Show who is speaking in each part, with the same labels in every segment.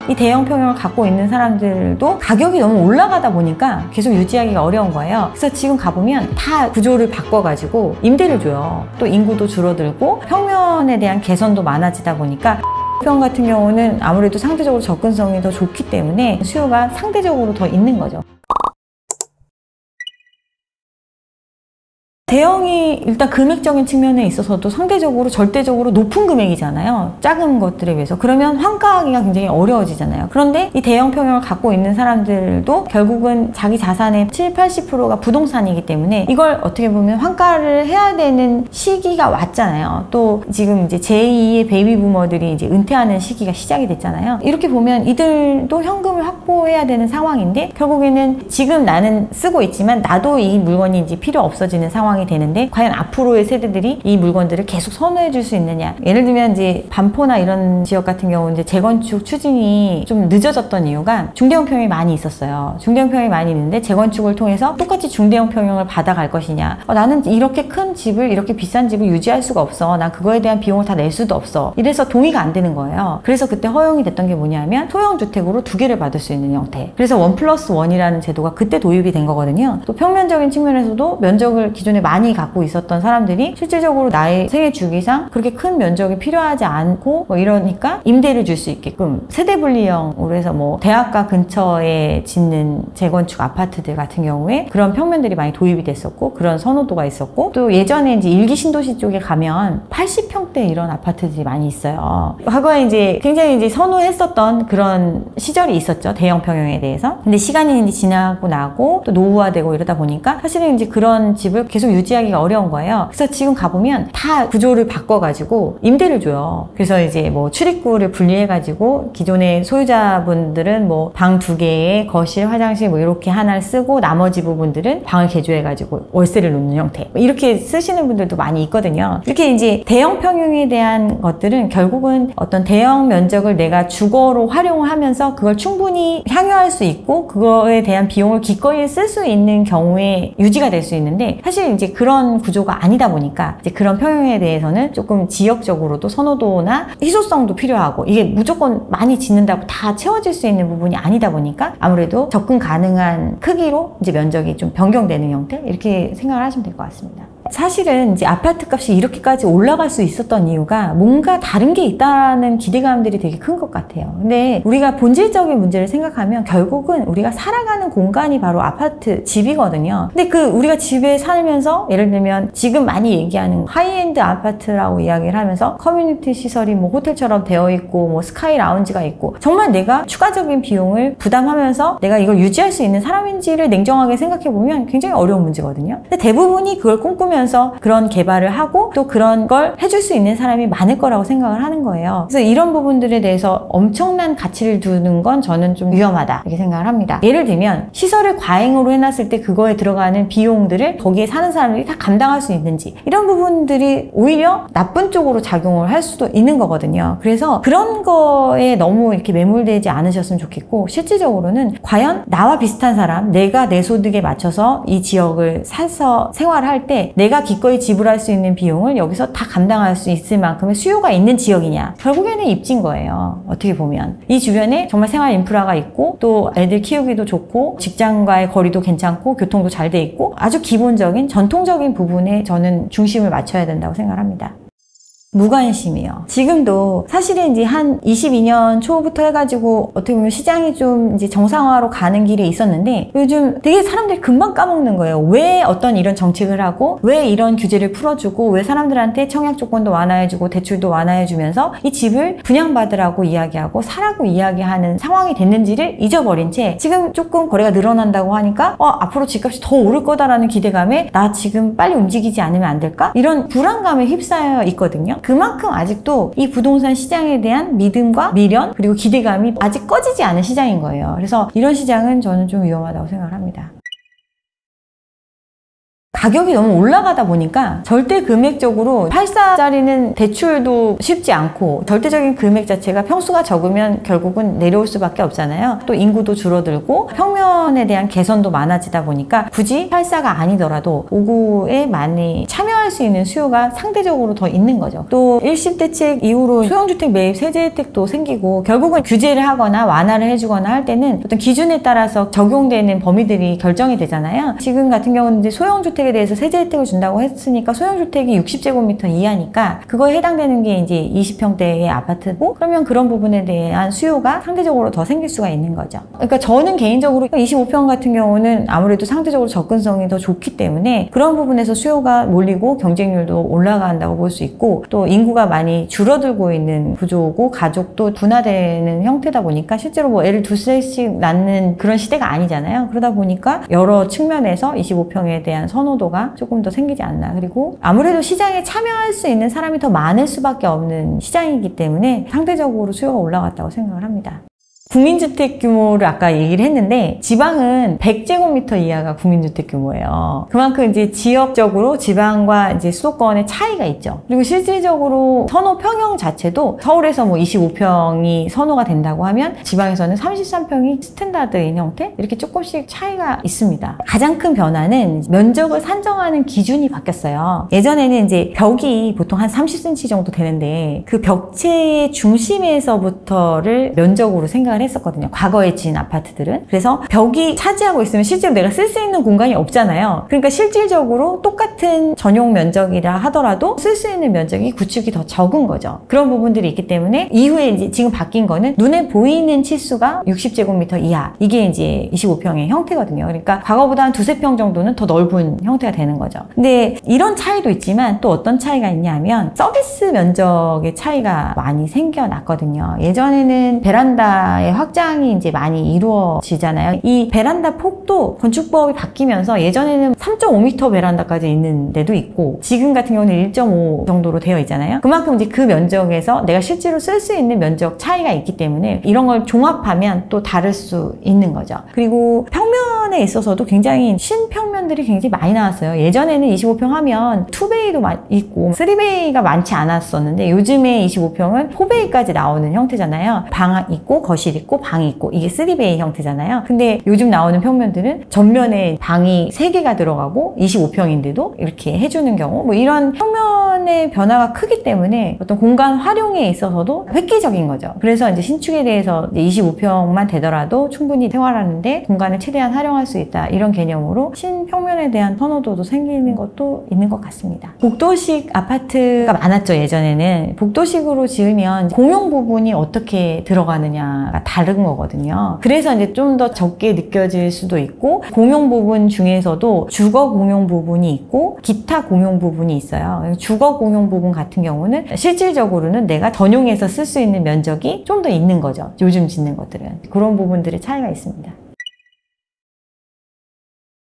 Speaker 1: 이 대형 평형을 갖고 있는 사람들도 가격이 너무 올라가다 보니까 계속 유지하기가 어려운 거예요. 그래서 지금 가보면 다 구조를 바꿔가지고 임대를 줘요. 또 인구도 줄어들고 평면에 대한 개선도 많아지다 보니까 평 같은 경우는 아무래도 상대적으로 접근성이 더 좋기 때문에 수요가 상대적으로 더 있는 거죠. 대형이 일단 금액적인 측면에 있어서도 상대적으로 절대적으로 높은 금액이잖아요. 작은 것들에 비해서. 그러면 환가하기가 굉장히 어려워지잖아요. 그런데 이 대형 평형을 갖고 있는 사람들도 결국은 자기 자산의 70, 80%가 부동산이기 때문에 이걸 어떻게 보면 환가를 해야 되는 시기가 왔잖아요. 또 지금 이제 제2의 베이비 부머들이 이제 은퇴하는 시기가 시작이 됐잖아요. 이렇게 보면 이들도 현금을 확보해야 되는 상황인데 결국에는 지금 나는 쓰고 있지만 나도 이 물건이 이제 필요 없어지는 상황이 되는데 과연 앞으로의 세대들이 이 물건들을 계속 선호해 줄 수 있느냐. 예를 들면 이제 반포나 이런 지역 같은 경우 이제 재건축 추진이 좀 늦어졌던 이유가 중대형 평형이 많이 있었어요. 중대형 평형이 많이 있는데 재건축을 통해서 똑같이 중대형 평형을 받아갈 것이냐. 나는 이렇게 큰 집을 이렇게 비싼 집을 유지할 수가 없어. 난 그거에 대한 비용을 다 낼 수도 없어. 이래서 동의가 안 되는 거예요. 그래서 그때 허용이 됐던 게 뭐냐면 소형 주택으로 2개를 받을 수 있는 형태. 그래서 1+1이라는 제도가 그때 도입이 된 거거든요. 또 평면적인 측면에서도 면적을 기존에 많이 갖고 있었던 사람들이 실질적으로 나의 생애 주기상 그렇게 큰 면적이 필요하지 않고 뭐 이러니까 임대를 줄 수 있게끔 세대 분리형으로 해서 뭐 대학가 근처에 짓는 재건축 아파트들 같은 경우에 그런 평면들이 많이 도입이 됐었고 그런 선호도가 있었고 또 예전에 이제 일기 신도시 쪽에 가면 80평대 이런 아파트들이 많이 있어요. 과거에 이제 굉장히 이제 선호했었던 그런 시절이 있었죠. 대형 평형에 대해서. 근데 시간이 이제 지나고 나고 또 노후화되고 이러다 보니까 사실은 이제 그런 집을 계속 유지하기가 어려운 거예요. 그래서 지금 가보면 다 구조를 바꿔가지고 임대를 줘요. 그래서 이제 뭐 출입구를 분리해가지고 기존의 소유자분들은 뭐 방 2개에 거실, 화장실 뭐 이렇게 하나를 쓰고 나머지 부분들은 방을 개조해가지고 월세를 놓는 형태. 이렇게 쓰시는 분들도 많이 있거든요. 이렇게 이제 대형 평형에 대한 것들은 결국은 어떤 대형 면적을 내가 주거로 활용을 하면서 그걸 충분히 향유할 수 있고 그거에 대한 비용을 기꺼이 쓸 수 있는 경우에 유지가 될 수 있는데 사실 이제 그런 구조가 아니다 보니까 이제 그런 평형에 대해서는 조금 지역적으로도 선호도나 희소성도 필요하고 이게 무조건 많이 짓는다고 다 채워질 수 있는 부분이 아니다 보니까 아무래도 접근 가능한 크기로 이제 면적이 좀 변경되는 형태 이렇게 생각을 하시면 될 것 같습니다. 사실은 이제 아파트 값이 이렇게까지 올라갈 수 있었던 이유가 뭔가 다른 게 있다는 기대감들이 되게 큰 것 같아요. 근데 우리가 본질적인 문제를 생각하면 결국은 우리가 살아가는 공간이 바로 아파트, 집이거든요. 근데 그 우리가 집에 살면서 예를 들면 지금 많이 얘기하는 하이엔드 아파트라고 이야기를 하면서 커뮤니티 시설이 뭐 호텔처럼 되어 있고 뭐 스카이 라운지가 있고 정말 내가 추가적인 비용을 부담하면서 내가 이걸 유지할 수 있는 사람인지를 냉정하게 생각해 보면 굉장히 어려운 문제거든요. 근데 대부분이 그걸 꿈꾸면서 그런 개발을 하고 또 그런 걸 해줄 수 있는 사람이 많을 거라고 생각을 하는 거예요. 그래서 이런 부분들에 대해서 엄청난 가치를 두는 건 저는 좀 위험하다 이렇게 생각을 합니다. 예를 들면 시설을 과잉으로 해놨을 때 그거에 들어가는 비용들을 거기에 사는 사람들이 다 감당할 수 있는지 이런 부분들이 오히려 나쁜 쪽으로 작용을 할 수도 있는 거거든요. 그래서 그런 거에 너무 이렇게 매몰되지 않으셨으면 좋겠고 실질적으로는 과연 나와 비슷한 사람 내가 내 소득에 맞춰서 이 지역을 사서 생활할 때 내가 기꺼이 지불할 수 있는 비용을 여기서 다 감당할 수 있을 만큼의 수요가 있는 지역이냐 결국에는 입지인 거예요. 어떻게 보면 이 주변에 정말 생활 인프라가 있고 또 애들 키우기도 좋고 직장과의 거리도 괜찮고 교통도 잘 돼 있고 아주 기본적인 전통적인 부분에 저는 중심을 맞춰야 된다고 생각합니다. 무관심이요. 지금도 사실은 이제 한 22년 초부터 해가지고 어떻게 보면 시장이 좀 이제 정상화로 가는 길에 있었는데 요즘 되게 사람들이 금방 까먹는 거예요. 왜 어떤 이런 정책을 하고 왜 이런 규제를 풀어주고 왜 사람들한테 청약 조건도 완화해주고 대출도 완화해주면서 이 집을 분양받으라고 이야기하고 사라고 이야기하는 상황이 됐는지를 잊어버린 채 지금 조금 거래가 늘어난다고 하니까 앞으로 집값이 더 오를 거다라는 기대감에 나 지금 빨리 움직이지 않으면 안 될까? 이런 불안감에 휩싸여 있거든요. 그만큼 아직도 이 부동산 시장에 대한 믿음과 미련 그리고 기대감이 아직 꺼지지 않은 시장인 거예요. 그래서 이런 시장은 저는 좀 위험하다고 생각을 합니다. 가격이 너무 올라가다 보니까 절대 금액적으로 8사짜리는 대출도 쉽지 않고 절대적인 금액 자체가 평수가 적으면 결국은 내려올 수밖에 없잖아요. 또 인구도 줄어들고 평면에 대한 개선도 많아지다 보니까 굳이 8사가 아니더라도 5구에 많이 참여할 수 있는 수요가 상대적으로 더 있는 거죠. 또 일시대책 이후로 소형주택 매입 세제 혜택도 생기고 결국은 규제를 하거나 완화를 해주거나 할 때는 어떤 기준에 따라서 적용되는 범위들이 결정이 되잖아요. 지금 같은 경우는 이제 소형주택에 대해서 세제 혜택을 준다고 했으니까 소형주택이 60제곱미터 이하니까 그거에 해당되는 게 이제 20평대의 아파트고 그러면 그런 부분에 대한 수요가 상대적으로 더 생길 수가 있는 거죠. 그러니까 저는 개인적으로 25평 같은 경우는 아무래도 상대적으로 접근성이 더 좋기 때문에 그런 부분에서 수요가 몰리고 경쟁률도 올라간다고 볼 수 있고 또 인구가 많이 줄어들고 있는 구조고 가족도 분화되는 형태다 보니까 실제로 뭐 애를 두세씩 낳는 그런 시대가 아니잖아요. 그러다 보니까 여러 측면에서 25평에 대한 선호도가 조금 더 생기지 않나. 그리고 아무래도 시장에 참여할 수 있는 사람이 더 많을 수밖에 없는 시장이기 때문에 상대적으로 수요가 올라갔다고 생각을 합니다. 국민주택 규모를 아까 얘기를 했는데 지방은 100제곱미터 이하가 국민주택 규모예요. 그만큼 이제 지역적으로 지방과 이제 수도권의 차이가 있죠. 그리고 실질적으로 선호 평형 자체도 서울에서 뭐 25평이 선호가 된다고 하면 지방에서는 33평이 스탠다드인 형태 이렇게 조금씩 차이가 있습니다. 가장 큰 변화는 면적을 산정하는 기준이 바뀌었어요. 예전에는 이제 벽이 보통 한 30cm 정도 되는데 그 벽체의 중심에서부터를 면적으로 생각을 했었거든요. 과거에 지은 아파트들은. 그래서 벽이 차지하고 있으면 실제로 내가 쓸 수 있는 공간이 없잖아요. 그러니까 실질적으로 똑같은 전용 면적이라 하더라도 쓸 수 있는 면적이 구축이 더 적은 거죠. 그런 부분들이 있기 때문에 이후에 이제 지금 바뀐 거는 눈에 보이는 치수가 60제곱미터 이하. 이게 이제 25평의 형태거든요. 그러니까 과거보다 한 두세 평 정도는 더 넓은 형태가 되는 거죠. 근데 이런 차이도 있지만 또 어떤 차이가 있냐면 서비스 면적의 차이가 많이 생겨났거든요. 예전에는 베란다의 확장이 이제 많이 이루어지잖아요. 이 베란다 폭도 건축법이 바뀌면서 예전에는 3.5m 베란다까지 있는 데도 있고 지금 같은 경우는 1.5 정도로 되어 있잖아요. 그만큼 이제 그 면적에서 내가 실제로 쓸 수 있는 면적 차이가 있기 때문에 이런 걸 종합하면 또 다를 수 있는 거죠. 그리고 평면에 있어서도 굉장히 신평면들이 굉장히 많이 나왔어요. 예전에는 25평 하면 2베이도 있고 3베이가 많지 않았었는데 요즘에 25평은 4베이까지 나오는 형태잖아요. 방 있고 거실 있고 방이 있고 이게 3베이 형태잖아요. 근데 요즘 나오는 평면들은 전면에 방이 3개가 들어가고 25평인데도 이렇게 해주는 경우 뭐 이런 평면의 변화가 크기 때문에 어떤 공간 활용에 있어서도 획기적인 거죠. 그래서 이제 신축에 대해서 25평만 되더라도 충분히 생활하는데 공간을 최대한 활용할 수 있다 이런 개념으로 신평면에 대한 선호도도 생기는 것도 있는 것 같습니다. 복도식 아파트가 많았죠. 예전에는 복도식으로 지으면 공용 부분이 어떻게 들어가느냐가 다른 거거든요. 그래서 이제 좀 더 적게 느껴질 수도 있고 공용 부분 중에서도 주거 공용 부분이 있고 기타 공용 부분이 있어요. 주거 공용 부분 같은 경우는 실질적으로는 내가 전용해서 쓸 수 있는 면적이 좀 더 있는 거죠. 요즘 짓는 것들은. 그런 부분들의 차이가 있습니다.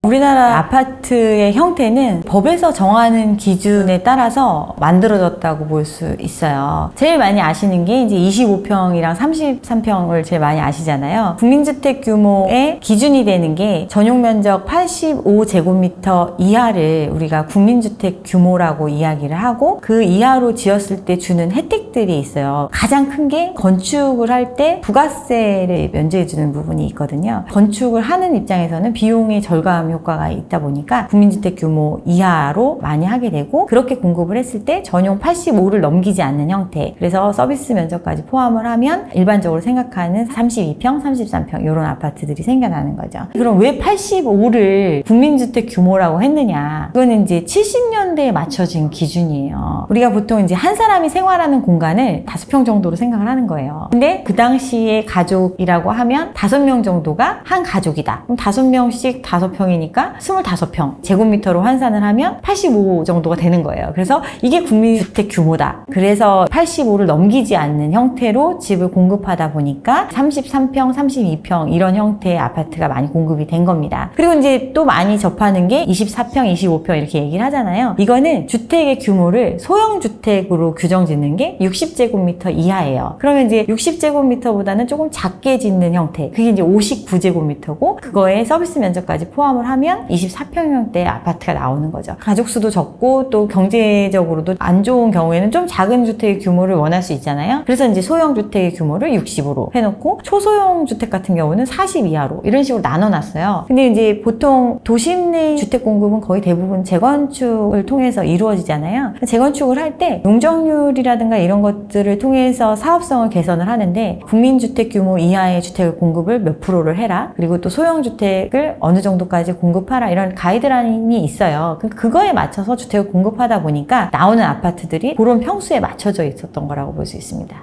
Speaker 1: 우리나라 아파트의 형태는 법에서 정하는 기준에 따라서 만들어졌다고 볼 수 있어요. 제일 많이 아시는 게 이제 25평이랑 33평을 제일 많이 아시잖아요. 국민주택 규모의 기준이 되는 게 전용 면적 85제곱미터 이하를 우리가 국민주택 규모라고 이야기를 하고 그 이하로 지었을 때 주는 혜택들이 있어요. 가장 큰 게 건축을 할 때 부가세를 면제해 주는 부분이 있거든요. 건축을 하는 입장에서는 비용의 절감 효과가 있다 보니까 국민주택 규모 이하로 많이 하게 되고 그렇게 공급을 했을 때 전용 85를 넘기지 않는 형태 그래서 서비스 면적까지 포함을 하면 일반적으로 생각하는 32평, 33평 이런 아파트들이 생겨나는 거죠. 그럼 왜 85를 국민주택 규모라고 했느냐 그거는 이제 70년대에 맞춰진 기준이에요. 우리가 보통 이제 한 사람이 생활하는 공간을 5평 정도로 생각을 하는 거예요. 근데 그 당시에 가족이라고 하면 5명 정도가 한 가족이다. 그럼 5명씩 5평이니까 25평 제곱미터로 환산을 하면 85 정도가 되는 거예요. 그래서 이게 국민주택 규모다. 그래서 85를 넘기지 않는 형태로 집을 공급하다 보니까 33평, 32평 이런 형태의 아파트가 많이 공급이 된 겁니다. 그리고 이제 또 많이 접하는 게 24평, 25평 이렇게 얘기를 하잖아요. 이거는 주택의 규모를 소형주택으로 규정 짓는 게 60제곱미터 이하예요. 그러면 이제 60제곱미터보다는 조금 작게 짓는 형태. 그게 이제 59제곱미터고 그거에 서비스 면적까지 포함을 하면 24평형대 아파트가 나오는 거죠. 가족 수도 적고 또 경제적으로도 안 좋은 경우에는 좀 작은 주택의 규모를 원할 수 있잖아요. 그래서 이제 소형 주택의 규모를 60으로 해놓고 초소형 주택 같은 경우는 40 이하로 이런 식으로 나눠놨어요. 근데 이제 보통 도심 내 주택 공급은 거의 대부분 재건축을 통해서 이루어지잖아요. 재건축을 할 때 용적률이라든가 이런 것들을 통해서 사업성을 개선을 하는데 국민주택 규모 이하의 주택을 공급을 몇 프로를 해라, 그리고 또 소형 주택을 어느 정도까지 공급하라, 이런 가이드라인이 있어요. 그거에 맞춰서 주택을 공급하다 보니까 나오는 아파트들이 그런 평수에 맞춰져 있었던 거라고 볼 수 있습니다.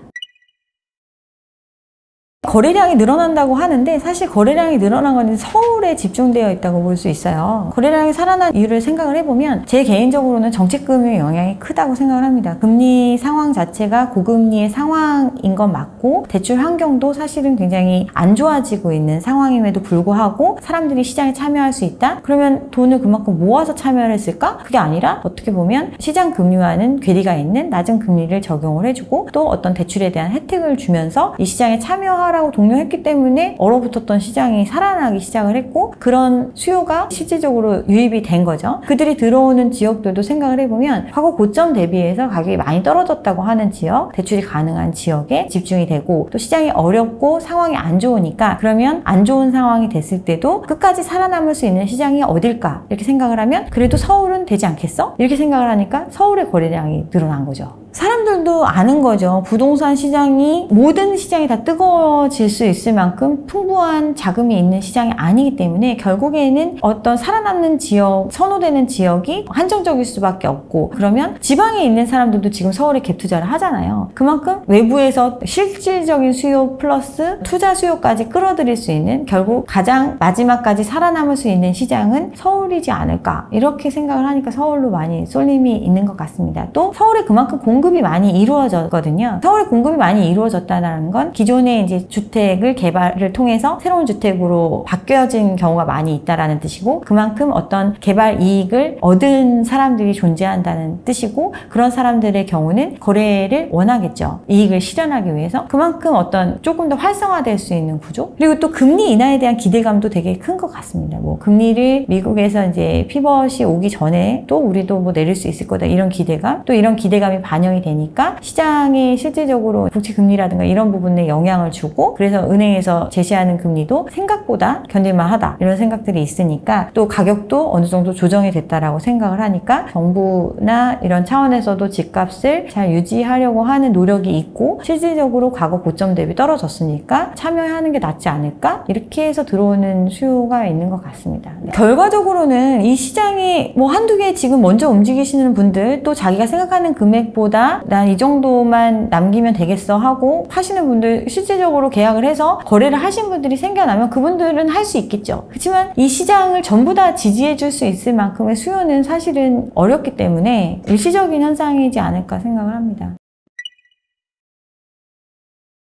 Speaker 1: 거래량이 늘어난다고 하는데 사실 거래량이 늘어난 건 서울에 집중되어 있다고 볼 수 있어요. 거래량이 살아난 이유를 생각을 해보면 제 개인적으로는 정책금융의 영향이 크다고 생각을 합니다. 금리 상황 자체가 고금리의 상황인 건 맞고 대출 환경도 사실은 굉장히 안 좋아지고 있는 상황임에도 불구하고 사람들이 시장에 참여할 수 있다? 그러면 돈을 그만큼 모아서 참여를 했을까? 그게 아니라 어떻게 보면 시장 금리와는 괴리가 있는 낮은 금리를 적용을 해주고 또 어떤 대출에 대한 혜택을 주면서 이 시장에 참여하라고 독려했기 때문에 얼어붙었던 시장이 살아나기 시작을 했고 그런 수요가 실질적으로 유입이 된 거죠. 그들이 들어오는 지역들도 생각을 해보면 과거 고점 대비해서 가격이 많이 떨어졌다고 하는 지역, 대출이 가능한 지역에 집중이 되고 또 시장이 어렵고 상황이 안 좋으니까 그러면 안 좋은 상황이 됐을 때도 끝까지 살아남을 수 있는 시장이 어딜까 이렇게 생각을 하면 그래도 서울은 되지 않겠어? 이렇게 생각을 하니까 서울의 거래량이 늘어난 거죠. 사람들도 아는 거죠. 부동산 시장이 모든 시장이 다 뜨거워질 수 있을 만큼 풍부한 자금이 있는 시장이 아니기 때문에 결국에는 어떤 살아남는 지역, 선호되는 지역이 한정적일 수밖에 없고 그러면 지방에 있는 사람들도 지금 서울에 갭 투자를 하잖아요. 그만큼 외부에서 실질적인 수요 플러스 투자 수요까지 끌어들일 수 있는 결국 가장 마지막까지 살아남을 수 있는 시장은 서울이지 않을까 이렇게 생각을 하니까 서울로 많이 쏠림이 있는 것 같습니다. 또 서울에 그만큼 공급이 많이 이루어졌거든요. 서울에 공급이 많이 이루어졌다는 건 기존의 이제 주택을 개발을 통해서 새로운 주택으로 바뀌어진 경우가 많이 있다라는 뜻이고 그만큼 어떤 개발 이익을 얻은 사람들이 존재한다는 뜻이고 그런 사람들의 경우는 거래를 원하겠죠. 이익을 실현하기 위해서 그만큼 어떤 조금 더 활성화될 수 있는 구조 그리고 또 금리 인하에 대한 기대감도 되게 큰 것 같습니다. 뭐 금리를 미국에서 이제 피벗이 오기 전에 또 우리도 뭐 내릴 수 있을 거다 이런 기대감 또 이런 기대감이 반영이 되니까 시장에 실질적으로 국채금리라든가 이런 부분에 영향을 주고 그래서 은행에서 제시하는 금리도 생각보다 견딜만하다 이런 생각들이 있으니까 또 가격도 어느 정도 조정이 됐다라고 생각을 하니까 정부나 이런 차원에서도 집값을 잘 유지하려고 하는 노력이 있고 실질적으로 과거 고점 대비 떨어졌으니까 참여하는 게 낫지 않을까 이렇게 해서 들어오는 수요가 있는 것 같습니다. 결과적으로는 이 시장이 뭐 한두 개 지금 먼저 움직이시는 분들 또 자기가 생각하는 금액보다 난 이 정도만 남기면 되겠어 하고 하시는 분들 실질적으로 계약을 해서 거래를 하신 분들이 생겨나면 그분들은 할 수 있겠죠. 그렇지만 이 시장을 전부 다 지지해 줄 수 있을 만큼의 수요는 사실은 어렵기 때문에 일시적인 현상이지 않을까 생각을 합니다.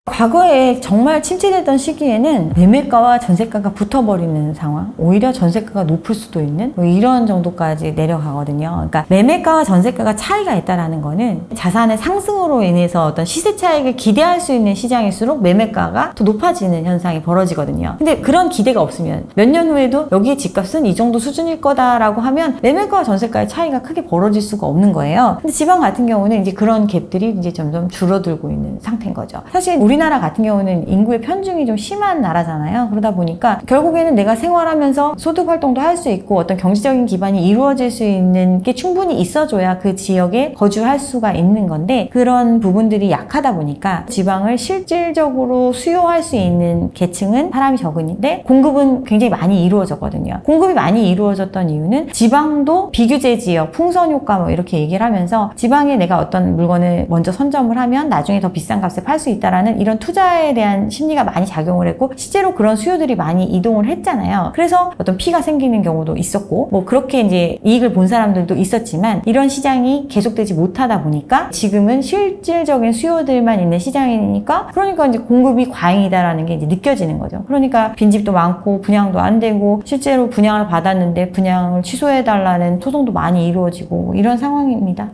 Speaker 1: 과거에 정말 침체됐던 시기에는 매매가와 전세가가 붙어버리는 상황 오히려 전세가가 높을 수도 있는 뭐 이런 정도까지 내려가거든요. 그러니까 매매가와 전세가가 차이가 있다는 거는 자산의 상승으로 인해서 어떤 시세 차익을 기대할 수 있는 시장일수록 매매가가 더 높아지는 현상이 벌어지거든요. 근데 그런 기대가 없으면 몇 년 후에도 여기에 집값은 이 정도 수준일 거다라고 하면 매매가와 전세가의 차이가 크게 벌어질 수가 없는 거예요. 근데 지방 같은 경우는 이제 그런 갭들이 이제 점점 줄어들고 있는 상태인 거죠. 사실 우리나라 같은 경우는 인구의 편중이 좀 심한 나라잖아요. 그러다 보니까 결국에는 내가 생활하면서 소득 활동도 할 수 있고 어떤 경제적인 기반이 이루어질 수 있는 게 충분히 있어줘야 그 지역에 거주할 수가 있는 건데 그런 부분들이 약하다 보니까 지방을 실질적으로 수요할 수 있는 계층은 사람이 적은데 공급은 굉장히 많이 이루어졌거든요. 공급이 많이 이루어졌던 이유는 지방도 비규제 지역, 풍선 효과 뭐 이렇게 얘기를 하면서 지방에 내가 어떤 물건을 먼저 선점을 하면 나중에 더 비싼 값에 팔 수 있다라는 이런 투자에 대한 심리가 많이 작용을 했고 실제로 그런 수요들이 많이 이동을 했잖아요. 그래서 어떤 피가 생기는 경우도 있었고 뭐 그렇게 이제 이익을 본 사람들도 있었지만 이런 시장이 계속되지 못하다 보니까 지금은 실질적인 수요들만 있는 시장이니까 그러니까 이제 공급이 과잉이다라는 게 이제 느껴지는 거죠. 그러니까 빈집도 많고 분양도 안 되고 실제로 분양을 받았는데 분양을 취소해달라는 소송도 많이 이루어지고 이런 상황입니다.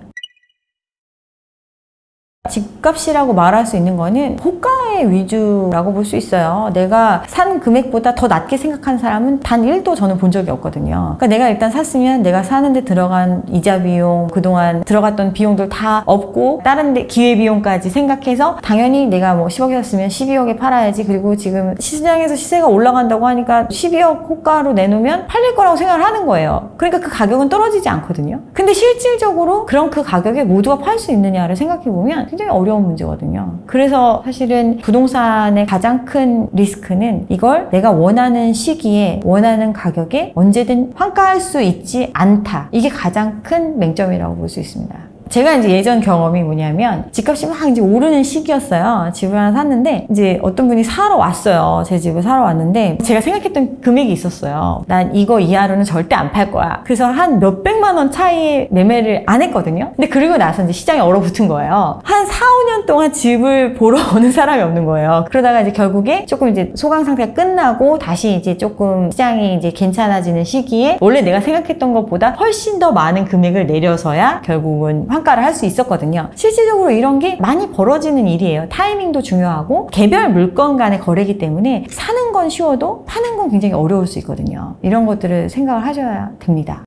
Speaker 1: 집값이라고 말할 수 있는 거는 호가의 위주라고 볼 수 있어요. 내가 산 금액보다 더 낮게 생각하는 사람은 단 1도 저는 본 적이 없거든요. 그러니까 내가 일단 샀으면 내가 사는데 들어간 이자 비용, 그동안 들어갔던 비용들 다 없고 다른 데 기회 비용까지 생각해서 당연히 내가 뭐 10억에 샀으면 12억에 팔아야지. 그리고 지금 시장에서 시세가 올라간다고 하니까 12억 호가로 내놓으면 팔릴 거라고 생각을 하는 거예요. 그러니까 그 가격은 떨어지지 않거든요. 근데 실질적으로 그럼 그 가격에 모두가 팔 수 있느냐를 생각해 보면 굉장히 어려운 문제거든요. 그래서 사실은 부동산의 가장 큰 리스크는 이걸 내가 원하는 시기에 원하는 가격에 언제든 환가할 수 있지 않다. 이게 가장 큰 맹점이라고 볼 수 있습니다. 제가 이제 예전 경험이 뭐냐면 집값이 막 이제 오르는 시기였어요. 집을 하나 샀는데 이제 어떤 분이 사러 왔어요. 제 집을 사러 왔는데 제가 생각했던 금액이 있었어요. 난 이거 이하로는 절대 안 팔 거야. 그래서 한 몇백만 원 차이에 매매를 안 했거든요. 근데 그리고 나서 이제 시장에 얼어붙은 거예요. 한 4, 5년 동안 집을 보러 오는 사람이 없는 거예요. 그러다가 이제 결국에 조금 이제 소강 상태가 끝나고 다시 이제 조금 시장이 이제 괜찮아지는 시기에 원래 내가 생각했던 것보다 훨씬 더 많은 금액을 내려서야 결국은 환가를 할 수 있었거든요. 실질적으로 이런 게 많이 벌어지는 일이에요. 타이밍도 중요하고 개별 물건 간의 거래이기 때문에 사는 건 쉬워도 파는 건 굉장히 어려울 수 있거든요. 이런 것들을 생각을 하셔야 됩니다.